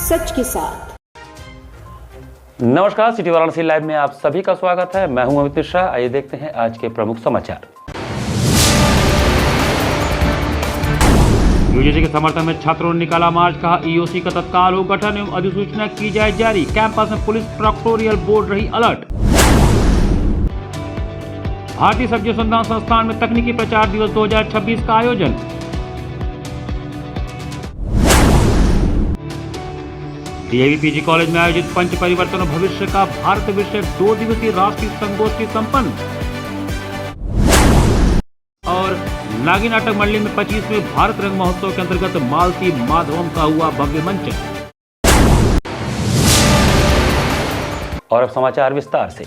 सच के साथ। नमस्कार, सिटी वाराणसी लाइव में आप सभी का स्वागत है। मैं हूं अमित मिश्रा। आइए देखते हैं आज के प्रमुख समाचार। यूजीसी के समर्थन में छात्रों ने निकाला मार्च, कहा ईओसी का तत्काल हो गठन एवं अधिसूचना की जाए जारी। कैंपस में पुलिस प्रोक्टोरियल बोर्ड रही अलर्ट। भारतीय सब्जी अनुसंधान संस्थान में तकनीकी प्रचार दिवस 2026 का आयोजन। डीएवी पीजी कॉलेज में आयोजित पंच परिवर्तन और भविष्य का भारत विषय 2 दिवसीय राष्ट्रीय संगोष्ठी संपन्न। और नागी नाटक मंडली में 25वें भारत रंग महोत्सव के अंतर्गत मालती माधवम का हुआ भव्य मंचन। और अब समाचार विस्तार से।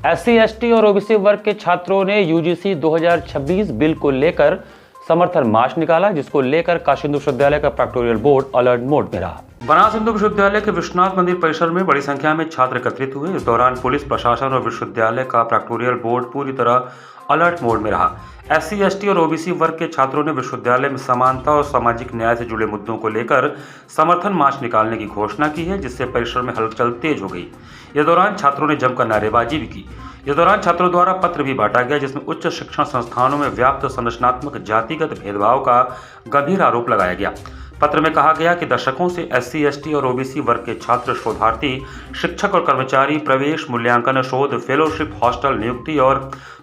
एससी, एसटी और ओबीसी वर्ग के छात्रों ने यूजीसी 2026 बिल को लेकर समर्थन मार्च निकाला, जिसको लेकर काशी हिंदू विश्वविद्यालय का प्रोक्टोरियल बोर्ड अलर्ट मोड में रहा। बनारस हिंदू विश्वविद्यालय के विश्वनाथ मंदिर परिसर में बड़ी संख्या में छात्र एकत्रित हुए। इस दौरान पुलिस प्रशासन और विश्वविद्यालय का प्रोक्टोरियल बोर्ड पूरी तरह अलर्ट मोड में रहा। एससी, एसटी और ओबीसी वर्ग के छात्रों ने विश्वविद्यालय में समानता और सामाजिक न्याय से जुड़े मुद्दों को लेकर समर्थन मार्च निकालने की घोषणा की है, जिससे परिसर में हलचल तेज हो गई। इस दौरान छात्रों ने जमकर नारेबाजी भी की। इस दौरान छात्रों द्वारा पत्र भी बांटा गया, जिसमें उच्च शिक्षण संस्थानों में व्याप्त संरचनात्मक जातिगत भेदभाव का गंभीर आरोप लगाया गया। पत्र में कहा गया कि दशकों से एससी, एसटी और ओबीसी वर्ग के छात्र, शोधार्थी, शिक्षक और कर्मचारी प्रवेश, मूल्यांकन, शोध, फेलोशिप, हॉस्टल नियुक्ति और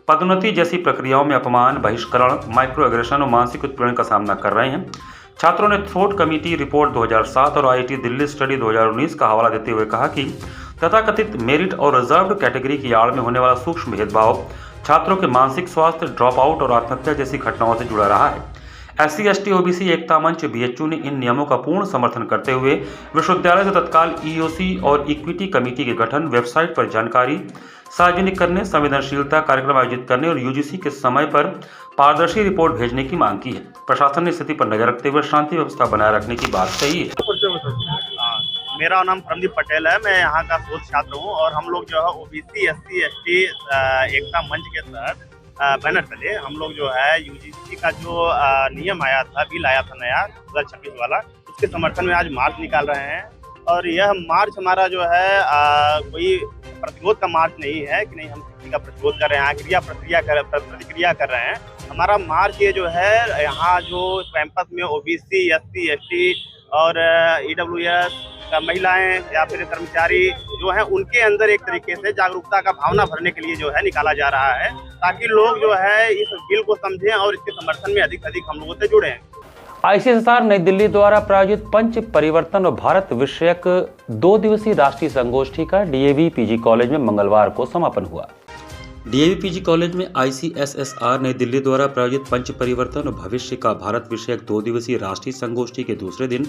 पदोन्नति जैसी प्रक्रियाओं में अपमान, बहिष्करण, माइक्रो एग्रेशन और मानसिक उत्पीड़न का सामना कर रहे हैं। छात्रों ने थ्रोट कमेटी रिपोर्ट 2007 और आईआईटी दिल्ली स्टडी 2019 का हवाला देते हुए कहा कि तथाकथित मेरिट और रिजर्व्ड कैटेगरी की आड़ में होने वाला सूक्ष्म भेदभाव छात्रों के मानसिक स्वास्थ्य, ड्रॉप आउट और आत्महत्या जैसी घटनाओं से जुड़ा रहा है। एससी, एसटी, ओबीसी एकता मंच बीएचयू ने इन नियमों का पूर्ण समर्थन करते हुए विश्वविद्यालय से तत्काल ईओसी और इक्विटी कमेटी के गठन, वेबसाइट पर जानकारी सार्वजनिक करने, संवेदनशीलता कार्यक्रम आयोजित करने और यूजीसी के समय पर पारदर्शी रिपोर्ट भेजने की मांग की है। प्रशासन ने स्थिति पर नजर रखते हुए शांति व्यवस्था बनाए रखने की बात कही है। मेरा नाम परमदीप पटेल है, मैं यहाँ का शोध छात्र हूँ और हम लोग जो है ओबीसी, एससी, एसटी एकता मंच के तहत बैनर तले हम लोग जो है यूजीसी का जो नियम आया था, बिल आया था नया 2026 वाला, उसके समर्थन में आज मार्च निकाल रहे हैं। और यह मार्च हमारा जो है कोई प्रतिरोध का मार्च नहीं है कि नहीं हम किसी का प्रतिरोध कर रहे हैं, प्रतिक्रिया कर रहे हैं। हमारा मार्च ये जो है यहाँ जो कैंपस में ओबीसी, एससी, एसटी और ईडब्ल्यूएस महिलाएं या फिर कर्मचारी जो हैं उनके अंदर एक तरीके से जागरूकता का भावना भरने के लिए जो है निकाला जा रहा है, ताकि लोग जो है इस बिल को समझें और इसके समर्थन में अधिक से अधिक हम लोगों से जुड़ें। आईसीएसआर नई दिल्ली द्वारा प्रायोजित पंच परिवर्तन और भारत विषयक 2 दिवसीय राष्ट्रीय संगोष्ठी का डीएवी पीजी कॉलेज में मंगलवार को समापन हुआ। डीएवी पीजी कॉलेज में आईसीएसआर नई दिल्ली द्वारा प्रायोजित पंच परिवर्तन और भविष्य का भारत विषयक 2 दिवसीय राष्ट्रीय संगोष्ठी के दूसरे दिन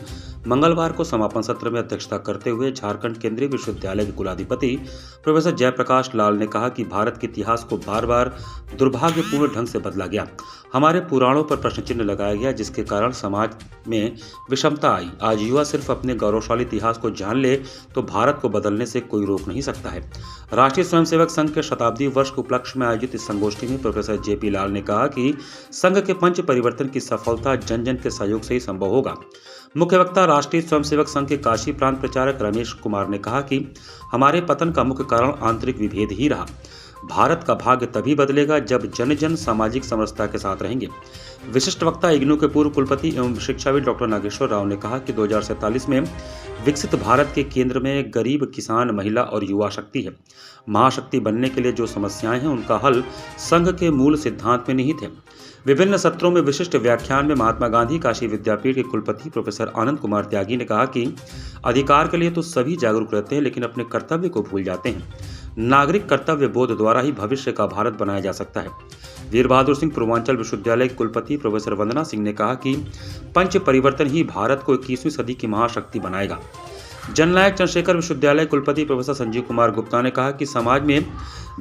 मंगलवार को समापन सत्र में अध्यक्षता करते हुए झारखंड केंद्रीय विश्वविद्यालय के कुलाधिपति प्रोफेसर जयप्रकाश लाल ने कहा कि भारत के इतिहास को बार बार दुर्भाग्यपूर्ण ढंग से बदला गया। हमारे पुराणों पर प्रश्न चिन्ह लगाया गया, जिसके कारण समाज में विषमता आई। आज युवा सिर्फ अपने गौरवशाली इतिहास को जान ले तो भारत को बदलने से कोई रोक नहीं सकता है। राष्ट्रीय स्वयंसेवक संघ के शताब्दी वर्ष के उपलक्ष्य में आयोजित इस संगोष्ठी में प्रोफेसर जेपी लाल ने कहा कि संघ के पंच परिवर्तन की सफलता जन जन के सहयोग से ही संभव होगा। मुख्य वक्ता राष्ट्रीय स्वयंसेवक संघ के काशी प्रांत प्रचारक रमेश कुमार ने कहा कि हमारे पतन का मुख्य कारण आंतरिक विभेद ही रहा। भारत का भाग्य तभी बदलेगा जब जन जन सामाजिक समरसता के साथ रहेंगे। विशिष्ट वक्ता इग्नू के पूर्व कुलपति एवं शिक्षाविद डॉक्टर नागेश्वर राव ने कहा कि 2047 में विकसित भारत के केंद्र में गरीब, किसान, महिला और युवा शक्ति है। महाशक्ति बनने के लिए जो समस्याएं हैं उनका हल संघ के मूल सिद्धांत में निहित है। विभिन्न सत्रों में विशिष्ट व्याख्यान में महात्मा गांधी काशी विद्यापीठ के कुलपति प्रोफेसर आनंद कुमार त्यागी ने कहा कि अधिकार के लिए तो सभी जागरूक रहते हैं, लेकिन अपने कर्तव्य को भूल जाते हैं। नागरिक कर्तव्य बोध द्वारा ही भविष्य का भारत बनाया जा सकता है। वीर बहादुर सिंह पूर्वांचल विश्वविद्यालय के कुलपति प्रोफेसर वंदना सिंह ने कहा कि पंच परिवर्तन ही भारत को 21वीं सदी की महाशक्ति बनाएगा। जननायक चंद्रशेखर विश्वविद्यालय कुलपति प्रोफेसर संजीव कुमार गुप्ता ने कहा कि समाज में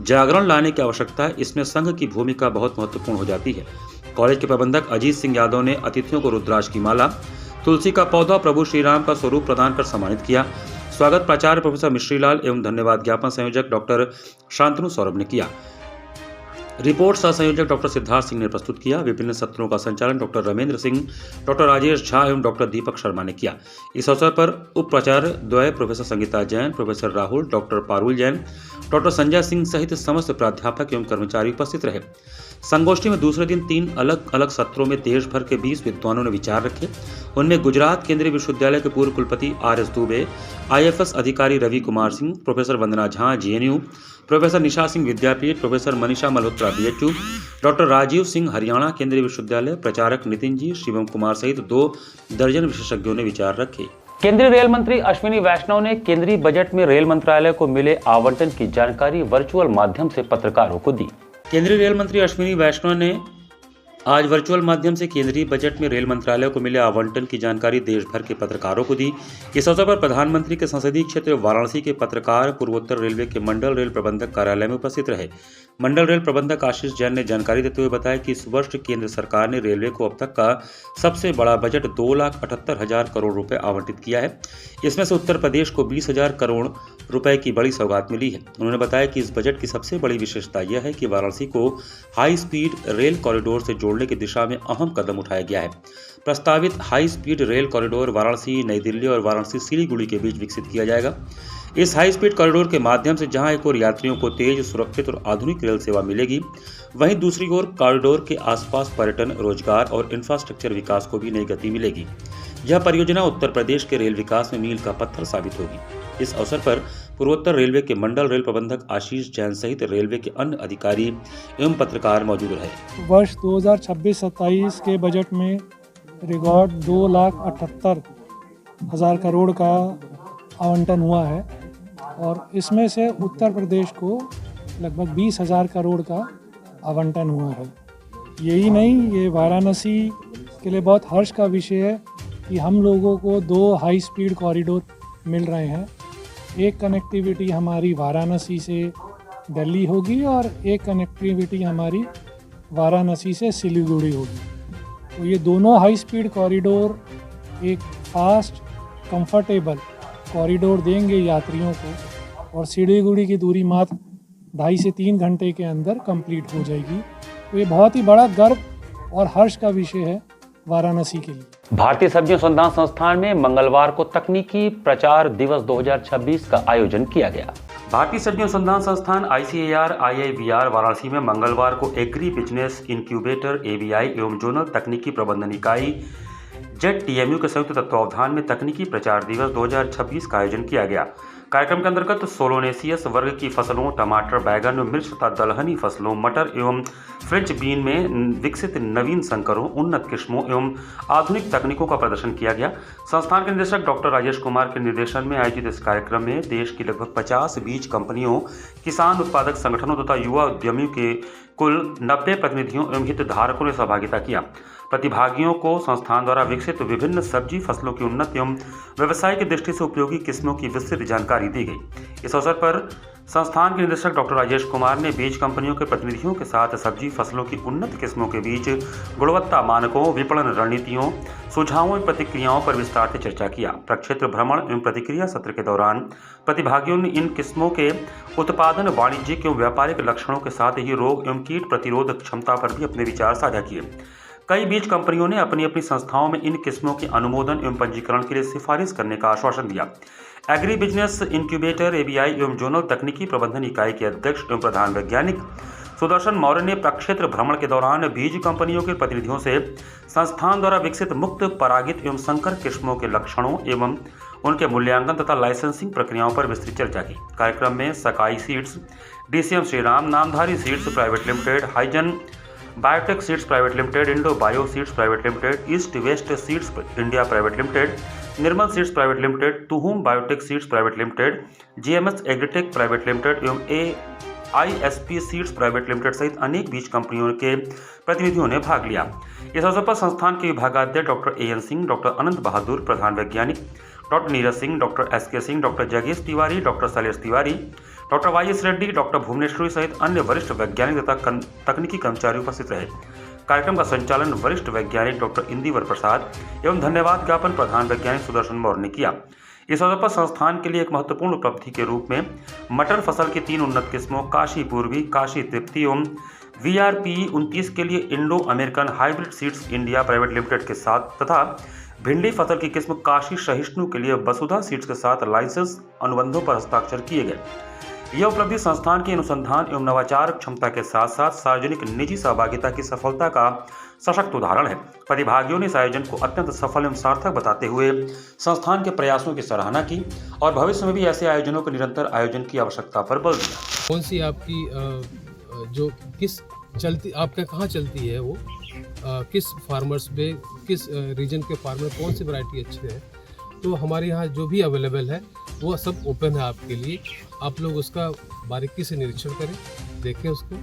जागरण लाने की आवश्यकता है, इसमें संघ की भूमिका बहुत महत्वपूर्ण हो जाती है। कॉलेज के प्रबंधक अजीत सिंह यादव ने अतिथियों को रुद्राक्ष की माला, तुलसी का पौधा, प्रभु श्री राम का स्वरूप प्रदान कर सम्मानित किया। स्वागत प्राचार्य प्रोफेसर मिश्रीलाल एवं धन्यवाद ज्ञापन संयोजक डॉक्टर शांतनु सौरभ ने किया। रिपोर्ट सह संयोजक डॉक्टर सिद्धार्थ सिंह ने प्रस्तुत किया। विभिन्न सत्रों का संचालन डॉक्टर रमेंद्र सिंह, डॉक्टर राजेश झा एवं डॉक्टर दीपक शर्मा ने किया। इस अवसर पर उप प्राचार्य द्वय professor Sangeeta Jain, professor Rahul, doctor Parul Jain, doctor Sanjay Singh सहित समस्त प्राध्यापक एवं कर्मचारी उपस्थित रहे। संगोष्ठी में दूसरे दिन 3 अलग अलग सत्रों में देश भर के 20 विद्वानों ने विचार रखे। उनमें गुजरात केंद्रीय विश्वविद्यालय के पूर्व कुलपति आर.एस. दुबे, IFS अधिकारी Ravi Kumar Singh, professor Vandana Jha JNU, professor Nisha Singh Vidyapeeth, professor Manisha Malhotra BHU, doctor Rajiv Singh Haryana केंद्रीय विश्वविद्यालय, प्रचारक नितिन जी, शिवम कुमार सहित 2 दर्जन विशेषज्ञों ने विचार रखे। केंद्रीय रेल मंत्री अश्विनी वैष्णव ने केंद्रीय बजट में रेल मंत्रालय को मिले आवंटन की जानकारी वर्चुअल माध्यम से पत्रकारों को दी। केंद्रीय रेल मंत्री अश्विनी वैष्णव ने आज वर्चुअल माध्यम से केंद्रीय बजट में रेल मंत्रालय को मिले आवंटन की जानकारी देश भर के पत्रकारों को दी। इस अवसर पर प्रधानमंत्री के संसदीय क्षेत्र वाराणसी के पत्रकार पूर्वोत्तर रेलवे के मंडल रेल प्रबंधक कार्यालय में उपस्थित रहे। मंडल रेल प्रबंधक आशीष जैन ने जानकारी देते हुए बताया कि इस वर्ष केंद्र सरकार ने रेलवे को अब तक का सबसे बड़ा बजट 2,78,000 करोड़ रुपए आवंटित किया है। इसमें से उत्तर प्रदेश को 20,000 करोड़ रुपए की बड़ी सौगात मिली है। उन्होंने बताया कि इस बजट की सबसे बड़ी विशेषता यह है कि वाराणसी को हाई स्पीड रेल कॉरिडोर से जोड़ने की दिशा में अहम कदम उठाया गया है। प्रस्तावित high speed rail corridor Varanasi, नई दिल्ली और वाराणसी सिलीगुड़ी के बीच विकसित किया जाएगा। इस हाई स्पीड कॉरिडोर के माध्यम से जहां एक ओर यात्रियों को तेज, सुरक्षित और आधुनिक रेल सेवा मिलेगी, वहीं दूसरी ओर कॉरिडोर के आसपास पर्यटन, रोजगार और इंफ्रास्ट्रक्चर विकास को भी नई गति मिलेगी। यह परियोजना उत्तर प्रदेश के रेल विकास में मील का पत्थर साबित होगी। इस अवसर पर पूर्वोत्तर रेलवे के मंडल रेल प्रबंधक आशीष जैन सहित रेलवे के अन्य अधिकारी एवं पत्रकार मौजूद रहे। वर्ष 2026-27 के बजट में रिकॉर्ड 2,78,000 करोड़ का आवंटन हुआ है और इसमें से उत्तर प्रदेश को लगभग 20,000 करोड़ का आवंटन हुआ है। यही नहीं, ये वाराणसी के लिए बहुत हर्ष का विषय है कि हम लोगों को 2 हाई स्पीड कॉरिडोर मिल रहे हैं। एक कनेक्टिविटी हमारी वाराणसी से दिल्ली होगी और एक कनेक्टिविटी हमारी वाराणसी से सिलीगुड़ी होगी। तो ये दोनों हाई स्पीड कॉरिडोर एक फास्ट, कंफर्टेबल कॉरिडोर देंगे यात्रियों को और सिलीगुड़ी की दूरी मात्र 2.5 से 3 घंटे के अंदर कंप्लीट हो जाएगी। तो ये बहुत ही बड़ा गर्व और हर्ष का विषय है वाराणसी के लिए। भारतीय सब्जी अनुसंधान संस्थान में मंगलवार को तकनीकी प्रचार दिवस 2026 का आयोजन किया गया। भारतीय सब्जी अनुसंधान संस्थान ICAR IIVR वाराणसी में मंगलवार को एग्री बिजनेस इंक्यूबेटर ABI एवं जोनल तकनीकी प्रबंधन इकाई ZTMU के संयुक्त तत्वावधान में तकनीकी प्रचार दिवस 2026 का आयोजन किया गया। कार्यक्रम के अंतर्गत सोलोनेसियस वर्ग की फसलों, टमाटर, बैगन, मिर्च तथा दलहनी फसलों, मटर एवं फ्रेंच बीन में विकसित नवीन संकरों, उन्नत किस्मों एवं आधुनिक तकनीकों का प्रदर्शन किया गया। संस्थान के निदेशक डॉक्टर राजेश कुमार के निर्देशन में आयोजित इस कार्यक्रम में देश की लगभग 50 बीज कंपनियों, किसान उत्पादक संगठनों तथा युवा उद्यमियों के कुल 90 प्रतिनिधियों एवं हितधारकों ने सहभागिता किया। प्रतिभागियों को संस्थान द्वारा विकसित विभिन्न सब्जी फसलों की उन्नत एवं व्यवसाय की दृष्टि से उपयोगी किस्मों की विस्तृत जानकारी दी गई। इस अवसर पर संस्थान के निदेशक डॉक्टर राजेश कुमार ने बीज कंपनियों के प्रतिनिधियों के साथ सब्जी फसलों की उन्नत किस्मों के बीच गुणवत्ता मानकों, विपणन रणनीतियों, सुझावों और प्रतिक्रियाओं पर विस्तार से चर्चा किया। प्रक्षेत्र भ्रमण एवं प्रतिक्रिया सत्र के दौरान प्रतिभागियों ने इन किस्मों के उत्पादन, वाणिज्यिक एवं व्यापारिक लक्षणों के साथ ही रोग एवं कीट प्रतिरोधक क्षमता पर भी अपने विचार साझा किए। कई बीज कंपनियों ने अपनी अपनी संस्थाओं में इन किस्मों के अनुमोदन एवं पंजीकरण के लिए सिफारिश करने का आश्वासन दिया। एग्री बिजनेस इंक्यूबेटर ABI एवं जोनल तकनीकी प्रबंधन इकाई के अध्यक्ष एवं प्रधान वैज्ञानिक सुदर्शन मौर्य ने प्रक्षेत्र भ्रमण के दौरान बीज कंपनियों के प्रतिनिधियों से संस्थान द्वारा विकसित मुक्त परागित एवं संकर किस्मों के लक्षणों एवं उनके मूल्यांकन तथा लाइसेंसिंग प्रक्रियाओं पर विस्तृत चर्चा की। कार्यक्रम में Sakai seeds, DCM Shriram, Namdhari seeds private limited, हाइजन biotech seeds private limited, Indo bio seeds private limited, East West seeds India private limited, Nirmal seeds private limited, तुहुम biotech seeds private limited, GMS agritech private limited एवं AISP seeds private limited सहित अनेक बीज कंपनियों के प्रतिनिधियों ने भाग लिया। इस अवसर पर संस्थान के विभागाध्यक्ष doctor AN Singh, doctor Anant Bahadur, प्रधान वैज्ञानिक doctor Neeraj Singh, doctor SK Singh, doctor जगेश Tiwari, doctor Shailesh Tiwari, doctor YS Reddy, doctor Bhuvaneshwari सहित अन्य वरिष्ठ वैज्ञानिक तथा तकनीकी कर्मचारी उपस्थित रहे। कार्यक्रम का संचालन वरिष्ठ वैज्ञानिक डॉक्टर इंदिवर प्रसाद एवं धन्यवाद ज्ञापन प्रधान वैज्ञानिक सुदर्शन मौर्य ने किया। इस अवसर पर संस्थान के लिए एक महत्वपूर्ण उपलब्धि के रूप में मटर फसल की 3 उन्नत किस्मों काशी पूर्वी, काशी तृप्ति एवं VRPE 29 के लिए Indo American hybrid seeds India private limited के साथ तथा भिंडी फसल की किस्म काशी सहिष्णु के लिए वसुधा सीड्स के साथ लाइसेंस अनुबंधों पर हस्ताक्षर किए गए। यह उपलब्धि संस्थान की अनुसंधान एवं नवाचार क्षमता के साथ साथ सार्वजनिक निजी सहभागिता की सफलता का सशक्त उदाहरण है। प्रतिभागियों ने इस आयोजन को अत्यंत सफल एवं सार्थक बताते हुए संस्थान के प्रयासों की सराहना की और भविष्य में भी ऐसे आयोजनों के निरंतर आयोजन की आवश्यकता पर बल दिया। कौन सी आपकी जो किस चलती आपके कहाँ चलती है वो किस फार्मर्स पे किस रीजन के फार्मर कौन सी वैरायटी अच्छी है, तो हमारे यहाँ जो भी अवेलेबल है वो सब ओपन है आपके लिए। आप लोग उसका बारीकी से निरीक्षण करें, देखें उसको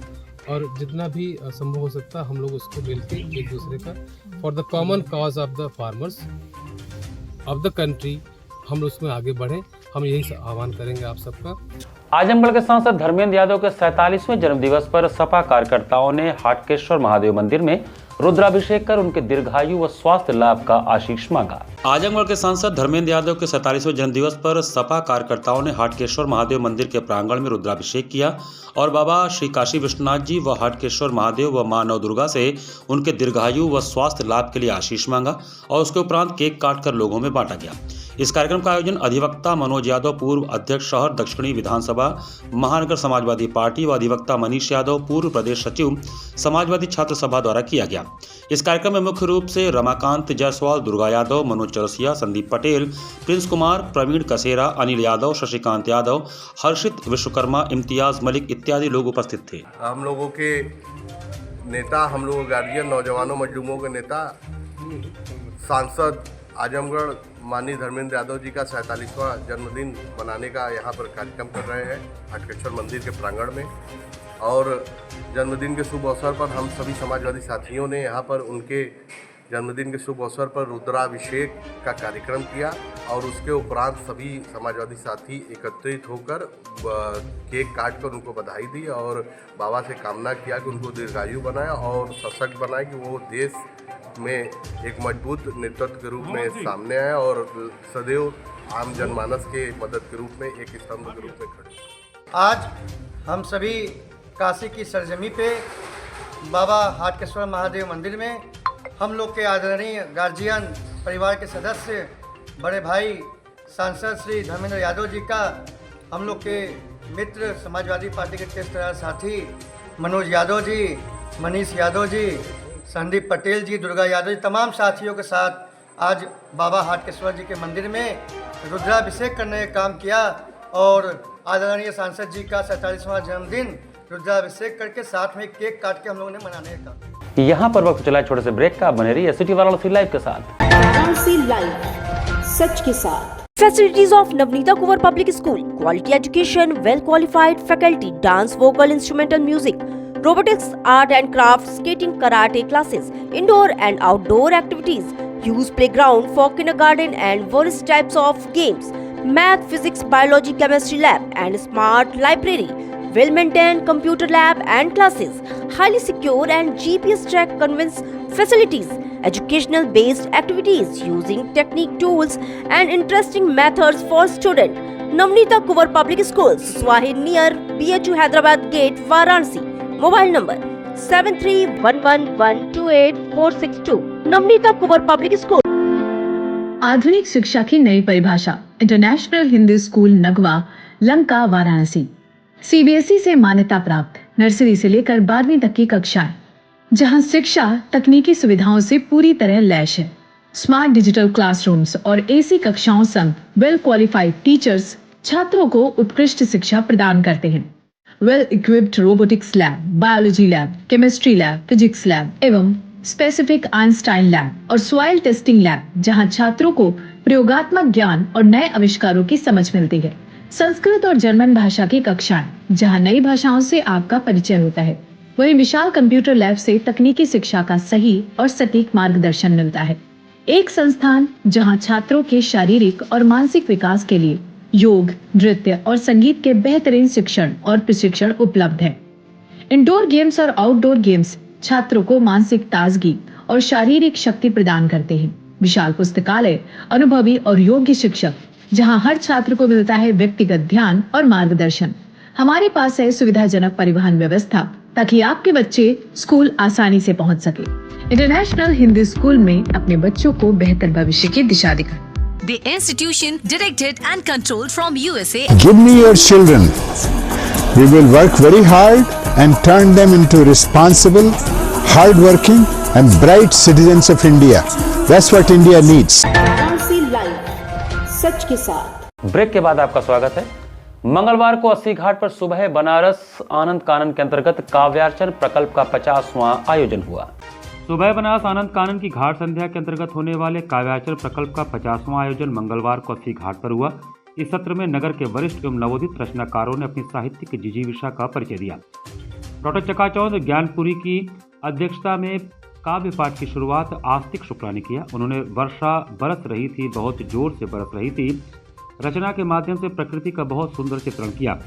और जितना भी संभव हो सकता है हम लोग उसको मिलकर एक दूसरे का for the common cause of the farmers of the country हम उसमें आगे बढ़ें। हम यही आह्वान करेंगे आप सबका। आजमगढ़ के सांसद धर्मेंद्र यादव के 47वें जन्मदिवस पर सपा कार्यकर्ताओं ने हाटकेश्वर महादेव मंदिर में रुद्राभिषेक कर उनके दीर्घायु व स्वास्थ्य लाभ का आशीष मांगा। आजमगढ़ के सांसद धर्मेंद्र यादव के 47वें जन्मदिवस पर सपा कार्यकर्ताओं ने हाटकेश्वर महादेव मंदिर के प्रांगण में रुद्राभिषेक किया और बाबा श्री काशी विश्वनाथ जी व हाटकेश्वर महादेव व मां नवदुर्गा से उनके दीर्घायु व स्वास्थ्य लाभ के लिए आशीष मांगा और उसके उपरांत केक काटकर लोगों में बांटा गया। इस कार्यक्रम का आयोजन अधिवक्ता मनोज यादव पूर्व अध्यक्ष शहर दक्षिणी विधानसभा महानगर समाजवादी पार्टी व अधिवक्ता मनीष यादव पूर्व प्रदेश सचिव समाजवादी छात्र सभा द्वारा किया गया। इस कार्यक्रम में मुख्य रूप से रमाकांत जायसवाल, दुर्गा यादव, मनोज चौरसिया, संदीप पटेल, प्रिंस कुमार, प्रवीण कसेरा, अनिल यादव, शशिकांत यादव, हर्षित विश्वकर्मा, इम्तियाज मलिक इत्यादि लोग उपस्थित थे। हम लोगों के नेता, हम लोगों के गार्जियन, नौजवानों मजलूमों के नेता, सांसद आजमगढ़ माननीय धर्मेंद्र यादव जी का 47वां जन्मदिन मनाने का यहाँ पर कार्यक्रम कर रहे हैं हाटकेश्वर मंदिर के प्रांगण में। और जन्मदिन के शुभ अवसर पर हम सभी समाजवादी साथियों ने यहाँ पर उनके जन्मदिन के शुभ अवसर पर रुद्राभिषेक का कार्यक्रम किया और उसके उपरांत सभी समाजवादी साथी एकत्रित होकर केक काट कर उनको बधाई दी और बाबा से कामना किया कि उनको दीर्घायु बनाए और सशक्त बनाए कि वो देश में एक मजबूत नेतृत्व के रूप में सामने आए और सदैव आम जनमानस के मदद के रूप में एक स्तंभ के रूप में खड़े। आज हम सभी काशी की सरजमी पे बाबा हाटकेश्वर महादेव मंदिर में हम लोग के आदरणीय गार्जियन, परिवार के सदस्य, बड़े भाई सांसद श्री धर्मेंद्र यादव जी का, हम लोग के मित्र समाजवादी पार्टी के टेस्टर साथी मनोज यादव जी, मनीष यादव जी, संदीप पटेल जी, दुर्गा यादव जी, तमाम साथियों के साथ आज बाबा हाटकेश्वर जी के मंदिर में रुद्राभिषेक करने का काम किया और आदरणीय सांसद जी का 47वां जन्मदिन रुद्राभिषेक करके साथ में केक काट के हम लोगों ने मनाने का काम। यहाँ पर वक्त चला छोटे से ब्रेक का, बने रहिए सिटी वाराणसी लाइव के साथ। वाराणसी लाइव, सच के साथ। Facilities of Navneeta Kuvar Public School, quality education, well qualified faculty, dance, vocal, instrumental music, robotics, art and crafts, skating, karate classes, indoor and outdoor activities, use playground for kindergarten and various types of games, math, physics, biology, chemistry lab and smart library, well maintained computer lab and classes, highly secure and GPS track convince facilities, educational based activities using technique tools and interesting methods for students. Navneeta Kuvar Public Schools, Swahi near BHU Hyderabad Gate, Varanasi. Mobile number 7311128462. Navneeta Kuvar Public School. आधुनिक शिक्षा की नई परिभाषा, international Hindi school Nagwa, Lanka, Varanasi. CBSE से मान्यता प्राप्त nursery से लेकर 12वीं तक की कक्षाएं, जहां शिक्षा तकनीकी सुविधाओं से पूरी तरह लैस है। स्मार्ट डिजिटल क्लासरूम्स और एसी कक्षाओं संग वेल क्वालिफाइड टीचर्स छात्रों को उत्कृष्ट शिक्षा प्रदान करते हैं। Well equipped robotics lab, biology lab, chemistry lab, physics lab एवं स्पेसिफिक आइंस्टाइन लैब और सॉइल टेस्टिंग लैब, जहां छात्रों को प्रयोगात्मक ज्ञान और नए आविष्कारों की समझ मिलती है। संस्कृत और जर्मन भाषा की कक्षाएं, जहां नई भाषाओं से आपका परिचय होता है। वहीं विशाल कंप्यूटर लैब से तकनीकी शिक्षा का सही और सटीक मार्गदर्शन मिलता है। एक संस्थान जहां छात्रों के शारीरिक और मानसिक विकास के लिए योग, नृत्य और संगीत के बेहतरीन शिक्षण और प्रशिक्षण उपलब्ध है। इंडोर गेम्स और आउटडोर गेम्स छात्रों को मानसिक ताजगी और शारीरिक शक्ति प्रदान करते हैं। विशाल पुस्तकालय, अनुभवी और योग्य शिक्षक, जहां हर छात्र को मिलता है व्यक्तिगत ध्यान और मार्गदर्शन। हमारे पास है सुविधाजनक परिवहन व्यवस्था ताकि आपके बच्चे स्कूल आसानी से पहुंच सके। इंटरनेशनल हिंदी स्कूल में अपने बच्चों को बेहतर भविष्य की दिशा दिखाएं। The institution directed and controlled from USA. Give me your children. We will work very hard and turn them into responsible, hard-working and bright citizens of India. That's what India needs. Varanasi live, सच के साथ। Break के बाद आपका स्वागत है। मंगलवार को 80 घाट पर सुबह बनारस आनंद कानन के अंतर्गत काव्यार्चन प्रकल्प का 50वां आयोजन हुआ। सुबह बनारस आनंद कानन की घाट संध्या के अंतर्गत होने वाले काव्यार्चन प्रकल्प का 50वां आयोजन मंगलवार को 80 घाट पर हुआ। इस सत्र में नगर के वरिष्ठ एवं नवोदित रचनाकारों ने अपनी साहित्यिक जिजीविषा का परिचय दिया। डॉक्टर चकाचौंध ज्ञानपुरी की अध्यक्षता में काव्य पाठ की शुरुआत आस्तिक शुक्ला ने किया। उन्होंने वर्षा बरस रही थी, बहुत जोर से बरस रही थी, रचना के माध्यम से प्रकृति का बहुत सुंदर चित्रण किया।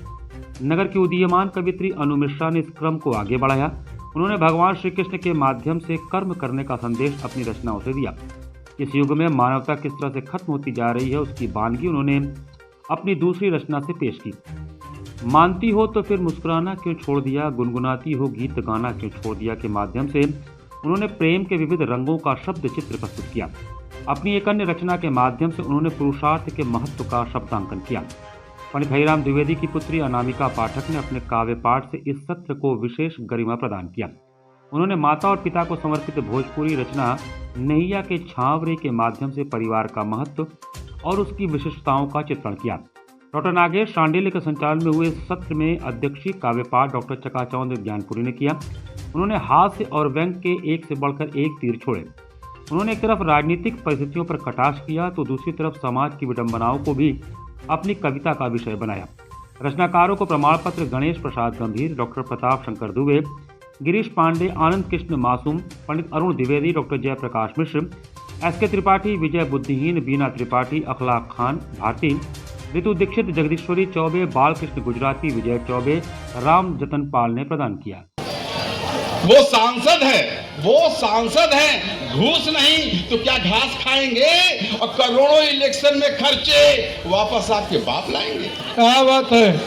नगर की उदीयमान कवित्री अनु मिश्रा ने इस क्रम को आगे बढ़ाया। उन्होंने भगवान श्री कृष्ण के माध्यम से कर्म करने का संदेश अपनी रचनाओं से दिया। इस युग में मानवता किस तरह से खत्म होती जा रही है उसकी बानगी उन्होंने अपनी दूसरी रचना से पेश की। मानती हो तो फिर मुस्कुराना क्यों छोड़ दिया, गुनगुनाती हो गीत गाना क्यों छोड़ दिया के माध्यम से उन्होंने प्रेम के विविध रंगों का शब्द चित्र प्रस्तुत किया। अपनी एक अन्य रचना के माध्यम से उन्होंने पुरुषार्थ के महत्व का शब्दांकन किया। पंडित हरिराम द्विवेदी की पुत्री अनामिका पाठक ने अपने काव्य पाठ से इस सत्र को विशेष गरिमा प्रदान किया। उन्होंने माता और पिता को समर्पित भोजपुरी रचना नैया के छावरे के माध्यम से परिवार का महत्व और उसकी विशिष्टताओं का चित्रण किया। डॉक्टर नागेश शांडिल्य के संचालन में हुए इस सत्र में अध्यक्षीय काव्य पाठ डॉक्टर चकाचौंध ज्ञानपुरी ने किया। उन्होंने हास्य और व्यंग के एक से बढ़कर एक तीर छोड़े। उन्होंने एक तरफ राजनीतिक परिस्थितियों पर कटाक्ष किया तो दूसरी तरफ समाज की विडंबनाओं को भी अपनी कविता का विषय बनाया। रचनाकारों को प्रमाण पत्र गणेश प्रसाद गंभीर, डॉक्टर प्रताप शंकर दुबे, गिरीश पांडे, आनंद कृष्ण मासूम, पंडित अरुण द्विवेदी, डॉक्टर जयप्रकाश मिश्र, एसके त्रिपाठी, विजय बुद्धिहीन, बीना त्रिपाठी, अखलाक खान भारती, ऋतु दीक्षित, जगदीश्वरी चौबे, बालकृष्ण गुजराती, विजय चौबे, राम जतन पाल ने प्रदान किया। वो सांसद हैं, घूस नहीं तो क्या घास खाएंगे और करोड़ों इलेक्शन में खर्चे वापस आपके बाप लाएंगे। क्या बात है।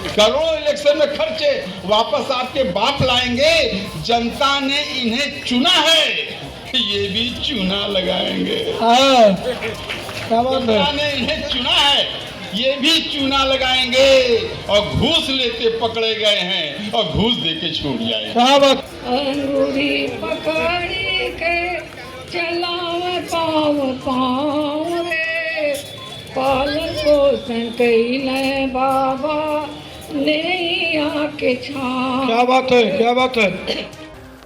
करोड़ों इलेक्शन में खर्चे वापस आपके बाप लाएंगे। जनता ने इन्हें चुना है, ये भी चूना लगाएंगे। क्या बात है। जनता ने इन्हें चुना है, ये भी चूना लगाएंगे और घूस लेते पकड़े गए हैं और घूस देके छूट जाएंगे। क्या बात। अंगूरी पकड़ी के चलावे पाँव पाँव रे, पालन पोषण कैले बाबा नैया के छाँव। क्या बात है, क्या बात है।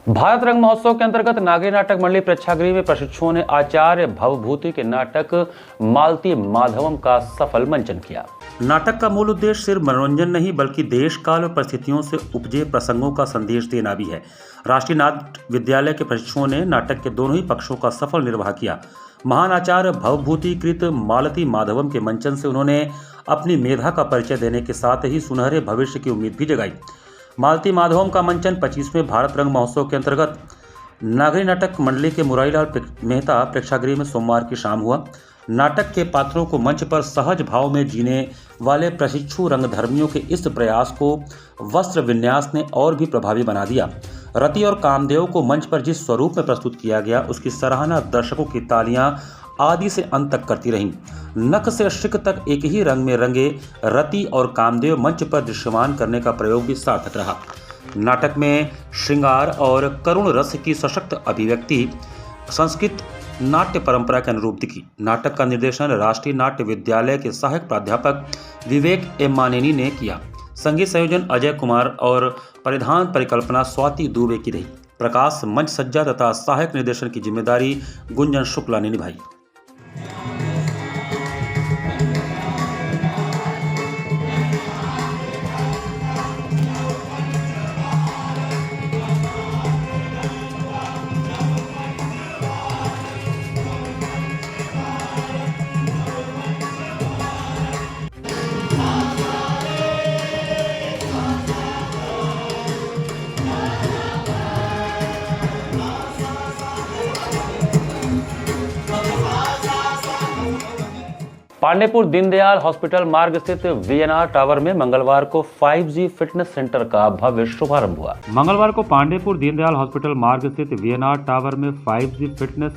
भारत रंग महोत्सव के अंतर्गत नागरी नाटक मंडली प्रेक्षागृह में प्रशिक्षुओं ने आचार्य भवभूति के नाटक मालती माधवम का सफल मंचन किया। नाटक का मूल उद्देश्य सिर्फ मनोरंजन नहीं बल्कि देश काल और परिस्थितियों से उपजे प्रसंगों का संदेश देना भी है। राष्ट्रीय नाट्य विद्यालय के प्रशिक्षुओं ने नाटक के दोनों ही पक्षों का सफल निर्वाह किया। महान आचार्य भवभूति कृत मालती माधवम के मंचन से उन्होंने अपनी मेधा का परिचय देने के साथ ही सुनहरे भविष्य की उम्मीद भी जगाई। मालती माधवम का मंचन 25वें भारत रंग महोत्सव के अंतर्गत नागरी नाटक मंडली के मुरारीलाल मेहता प्रेक्षागृह में सोमवार की शाम हुआ। नाटक के पात्रों को मंच पर सहज भाव में जीने वाले प्रशिक्षु रंगधर्मियों के इस प्रयास को वस्त्र विन्यास ने और भी प्रभावी बना दिया। रति और कामदेव को मंच पर जिस स्वरूप में प्रस्तुत किया गया उसकी सराहना दर्शकों की तालियां आदि से अंत तक करती रहीं। नख से शिक तक एक ही रंग में रंगे रति और कामदेव मंच पर दृश्यमान करने का प्रयोग भी सार्थक रहा। नाटक में श्रृंगार और करुण रस की सशक्त अभिव्यक्ति संस्कृत नाट्य परंपरा के अनुरूप दिखी। नाटक का निर्देशन राष्ट्रीय नाट्य विद्यालय के सहायक प्राध्यापक विवेक एम मानेनी ने किया। संगीत संयोजन अजय कुमार और परिधान परिकल्पना स्वाति दुबे की रही। प्रकाश मंच सज्जा तथा सहायक निर्देशन की जिम्मेदारी गुंजन शुक्ला ने निभाई। पांडेपुर दीनदयाल हॉस्पिटल मार्ग स्थित वीएनआर टावर में मंगलवार को 5G फिटनेस सेंटर का भव्य शुभारंभ हुआ। मंगलवार को पांडेपुर दीनदयाल हॉस्पिटल मार्ग स्थित वीएनआर टावर में 5G फिटनेस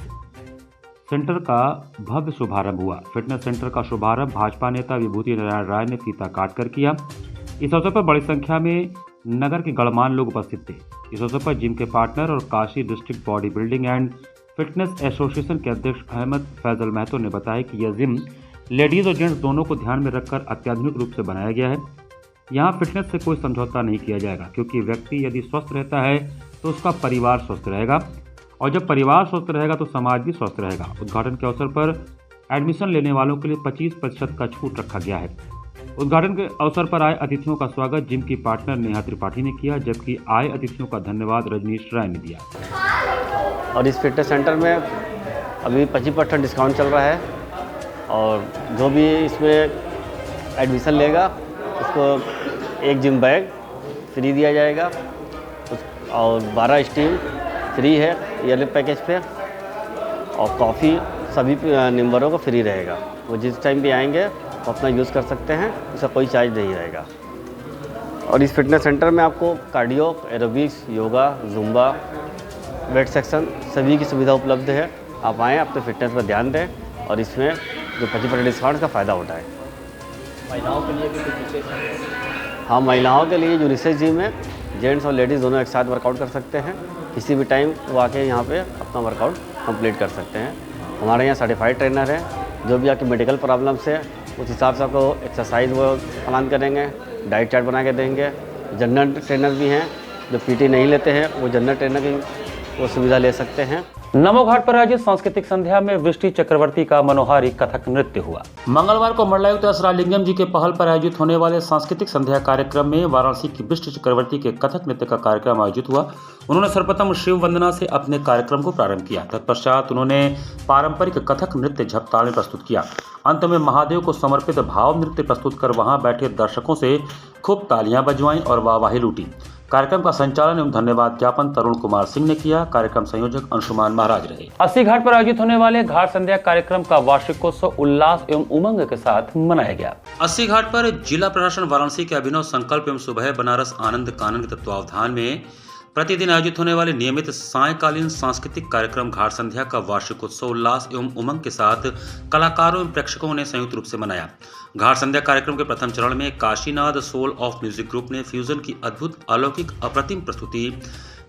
सेंटर का भव्य शुभारंभ हुआ। फिटनेस सेंटर का शुभारंभ भाजपा नेता विभूति नारायण राय ने फीता काटकर किया। इस अवसर पर बड़ी संख्या में नगर के गणमान्य लोग उपस्थित थे। इस अवसर पर जिम के पार्टनर और Kashi district body building and fitness association के अध्यक्ष अहमद फैजल महतो ने बताया कि यह जिम लेडीज और जेंट्स दोनों को ध्यान में रखकर अत्याधुनिक रूप से बनाया गया है। यहाँ फिटनेस से कोई समझौता नहीं किया जाएगा, क्योंकि व्यक्ति यदि स्वस्थ रहता है तो उसका परिवार स्वस्थ रहेगा, और जब परिवार स्वस्थ रहेगा तो समाज भी स्वस्थ रहेगा। उद्घाटन के अवसर पर एडमिशन लेने वालों के लिए 25% का छूट रखा गया है। उद्घाटन के अवसर पर आए अतिथियों का स्वागत जिम की पार्टनर नेहा त्रिपाठी ने किया, जबकि आए अतिथियों का धन्यवाद रजनीश राय ने दिया। और इस फिटनेस सेंटर में अभी 25% डिस्काउंट चल रहा है, और जो भी इसमें एडमिशन लेगा उसको एक जिम बैग फ्री दिया जाएगा, और 12 स्टीम फ्री है ईयरली पैकेज पे, और कॉफ़ी सभी मेंबरों को फ्री रहेगा। वो जिस टाइम भी आएंगे वो अपना यूज़ कर सकते हैं, उसका कोई चार्ज नहीं रहेगा। और इस फिटनेस सेंटर में आपको cardio, aerobics, yoga, zumba, weight section सभी की सुविधा उपलब्ध है। आप आएँ, अपने फिटनेस पर ध्यान दें और इसमें जो 25% डिस्काउंट का फ़ायदा उठाएं। महिलाओं के लिए भी कुछ विशेष है? हाँ, महिलाओं के लिए यूनिसेक्स जिम है, जेंट्स और लेडीज़ दोनों एक साथ वर्कआउट कर सकते हैं। किसी भी टाइम वो आके यहाँ पे अपना वर्कआउट कंप्लीट कर सकते हैं। हमारे यहाँ सर्टिफाइड ट्रेनर है, जो भी आपकी मेडिकल प्रॉब्लम्स है उस हिसाब से आपको एक्सरसाइज वो प्लान करेंगे, डाइट चार्ट बना के देंगे। जनरल ट्रेनर भी हैं, जो पीटी नहीं लेते हैं वो जनरल ट्रेनर की वो सुविधा ले सकते हैं। नमो घाट पर आयोजित सांस्कृतिक संध्या में वृष्टि चक्रवर्ती का मनोहारी कथक नृत्य हुआ। मंगलवार को मंडलायुक्त एस राजलिंगम जी के पहल पर आयोजित होने वाले सांस्कृतिक संध्या कार्यक्रम में वाराणसी की वृष्टि चक्रवर्ती के कथक नृत्य का कार्यक्रम आयोजित हुआ। उन्होंने सर्वप्रथम शिव वंदना से अपने कार्यक्रम को प्रारंभ किया। तत्पश्चात उन्होंने पारंपरिक कथक नृत्य झपताल में प्रस्तुत किया। अंत में महादेव को समर्पित भाव नृत्य प्रस्तुत कर वहां बैठे दर्शकों से खूब तालियां बजवाईं और वाहवाही लूटी। कार्यक्रम का संचालन एवं धन्यवाद ज्ञापन तरुण कुमार सिंह ने किया। कार्यक्रम संयोजक अंशुमान महाराज रहे। अस्सी घाट पर आयोजित होने वाले घाट संध्या कार्यक्रम का वार्षिकोत्सव उल्लास एवं उमंग के साथ मनाया गया। अस्सी घाट पर जिला प्रशासन वाराणसी के अभिनव संकल्प एवं सुबह बनारस आनंद कानन के तत्वावधान में प्रतिदिन आयोजित होने वाले नियमित सायंकालीन सांस्कृतिक कार्यक्रम घाट संध्या का वार्षिकोत्सव उल्लास एवं उमंग के साथ कलाकारों एवं प्रेक्षकों ने संयुक्त रूप से मनाया। घाट संध्या कार्यक्रम के प्रथम चरण में Kashinath soul of music group ने फ्यूजन की अद्भुत अलौकिक अप्रतिम प्रस्तुति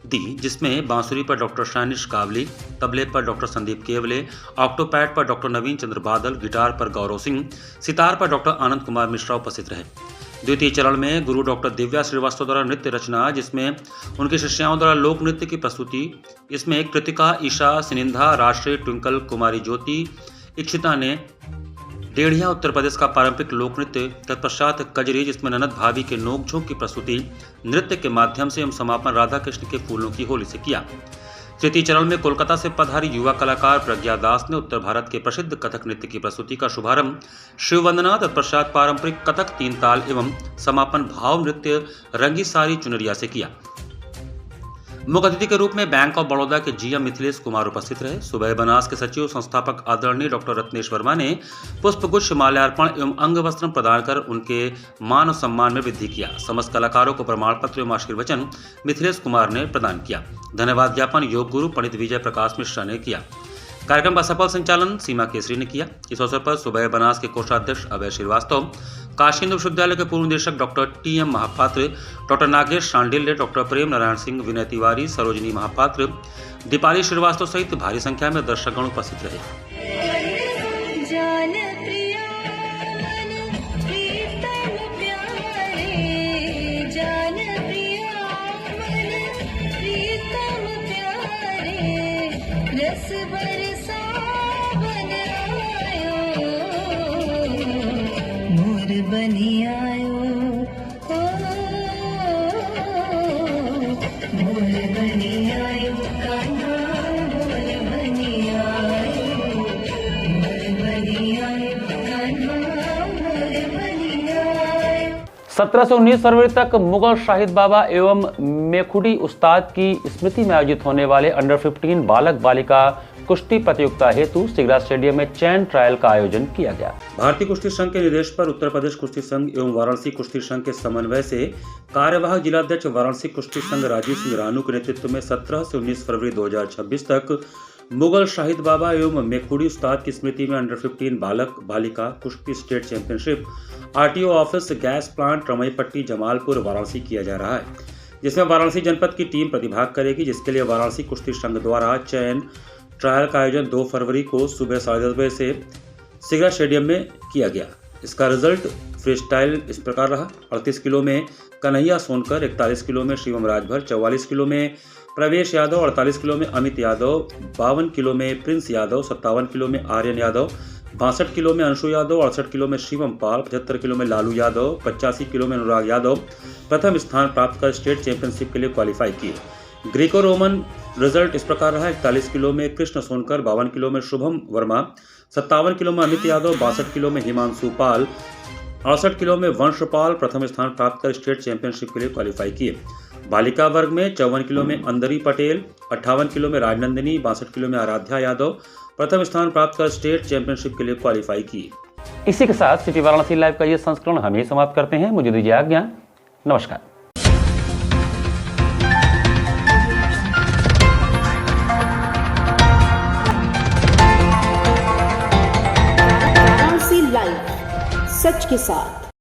दी, जिसमें बांसुरी पर डॉक्टर शानिश कावली, तबले पर डॉक्टर संदीप केवले, ऑक्टोपैड पर डॉक्टर नवीन चंद्र बादल, गिटार पर गौरव सिंह, सितार पर डॉक्टर आनंद कुमार मिश्रा उपस्थित रहे। द्वितीय चरण में गुरु डॉक्टर दिव्या श्रीवास्तव द्वारा नृत्य रचना, जिसमें उनकी शिष्याओं द्वारा लोक नृत्य की प्रस्तुति। इसमें कृतिका, ईशा, सिनिंधा, राष्ट्रीय, ट्विंकल, कुमारी ज्योति, इक्षिता ने डेढ़िया उत्तर प्रदेश का पारंपरिक लोक नृत्य, तत्पश्चात कजरी जिसमें ननद भाभी के नोकझोंक की प्रस्तुति नृत्य के माध्यम से एवं समापन राधा कृष्ण के फूलों की होली से किया। तृतीय चरण में कोलकाता से पधारी युवा कलाकार प्रज्ञा दास ने उत्तर भारत के प्रसिद्ध कथक नृत्य की प्रस्तुति का शुभारंभ शिव वंदना, तत्पश्चात पारंपरिक कथक तीन ताल एवं समापन भाव नृत्य रंगी सारी चुनरिया से किया। मुख्य अतिथि के रूप में बैंक ऑफ बड़ौदा के जीएम मिथिलेश कुमार उपस्थित रहे। सुबह बनास के सचिव संस्थापक आदरणीय डॉक्टर रत्नेश वर्मा ने पुष्पगुच्छ, माल्यार्पण एवं अंग वस्त्र प्रदान कर उनके मान और सम्मान में वृद्धि किया। समस्त कलाकारों को प्रमाण पत्र एवं आशीर्वचन मिथिलेश कुमार ने प्रदान किया। धन्यवाद ज्ञापन योग गुरु पंडित विजय प्रकाश मिश्रा ने किया। कार्यक्रम का सफल संचालन सीमा केसरी ने किया। इस अवसर पर सुबह बनास के कोषाध्यक्ष अभय श्रीवास्तव, काशी हिंदू विश्वविद्यालय के पूर्व निदेशक doctor TM Mahapatra, doctor Nagesh Shandilya, doctor Prem Narayan Singh, Vinay Tiwari, Sarojini Mahapatra, Deepali Srivastava सहित भारी संख्या में दर्शकगण उपस्थित रहे। सत्रह से 19 फरवरी तक मुगल शाहिद बाबा एवं मेखुडी उस्ताद की स्मृति में आयोजित होने वाले अंडर 15 बालक बालिका कुश्ती प्रतियोगिता हेतु सिगरा स्टेडियम में चयन ट्रायल का आयोजन किया गया। भारतीय कुश्ती संघ के निर्देश पर उत्तर प्रदेश कुश्ती संघ एवं वाराणसी कुश्ती संघ के समन्वय से कार्यवाहक जिलाध्यक्ष वाराणसी कुश्ती संघ राजीव सिंह रानू के नेतृत्व में 17 से 19 फरवरी 2026 तक मुगल शाहिद बाबा एवं मेखुड़ी उस्ताद की स्मृति में अंडर 15 बालक बालिका कुश्ती state championship RTO office gas plant Ramaipatti Jamalpur Varanasi किया जा रहा है, जिसमें वाराणसी जनपद की टीम प्रतिभाग करेगी, जिसके लिए वाराणसी कुश्ती संघ द्वारा चयन ट्रायल का आयोजन 2 फरवरी को सुबह 10:30 बजे से सिगरा स्टेडियम में किया गया। इसका रिजल्ट फ्री स्टाइल इस प्रकार रहा। 38 किलो में कन्हैया सोनकर, 41 किलो में शिवम राजभर, 44 किलो में प्रवेश यादव, 48 किलो में अमित यादव, 52 किलो में प्रिंस यादव, 57 किलो में आर्यन यादव, 62 किलो में अंशु यादव, 68 किलो में शिवम पाल, 75 किलो में लालू यादव, 85 किलो में अनुराग यादव प्रथम स्थान प्राप्त कर स्टेट चैंपियनशिप के लिए क्वालिफाई किए। ग्रीको रोमन रिजल्ट इस प्रकार रहा। 41 किलो में कृष्ण सोनकर, 52 किलो में शुभम वर्मा, 57 किलो में अमित यादव, 62 किलो में हिमांशु पाल, 68 किलो में वंशपाल प्रथम स्थान प्राप्त कर स्टेट चैंपियनशिप के लिए क्वालिफाई किए। बालिका वर्ग में 54 किलो में अंदरी पटेल, 58 किलो में राजनंदिनी, 62 किलो में आराध्या यादव प्रथम स्थान प्राप्त कर स्टेट चैंपियनशिप के लिए क्वालिफाई किए। इसी के साथ सिटी वाराणसी लाइव का ये संस्करण हम ही समाप्त करते हैं। मुझे दीजिए आज्ञा। नमस्कार। वाराणसी लाइव, सच के साथ।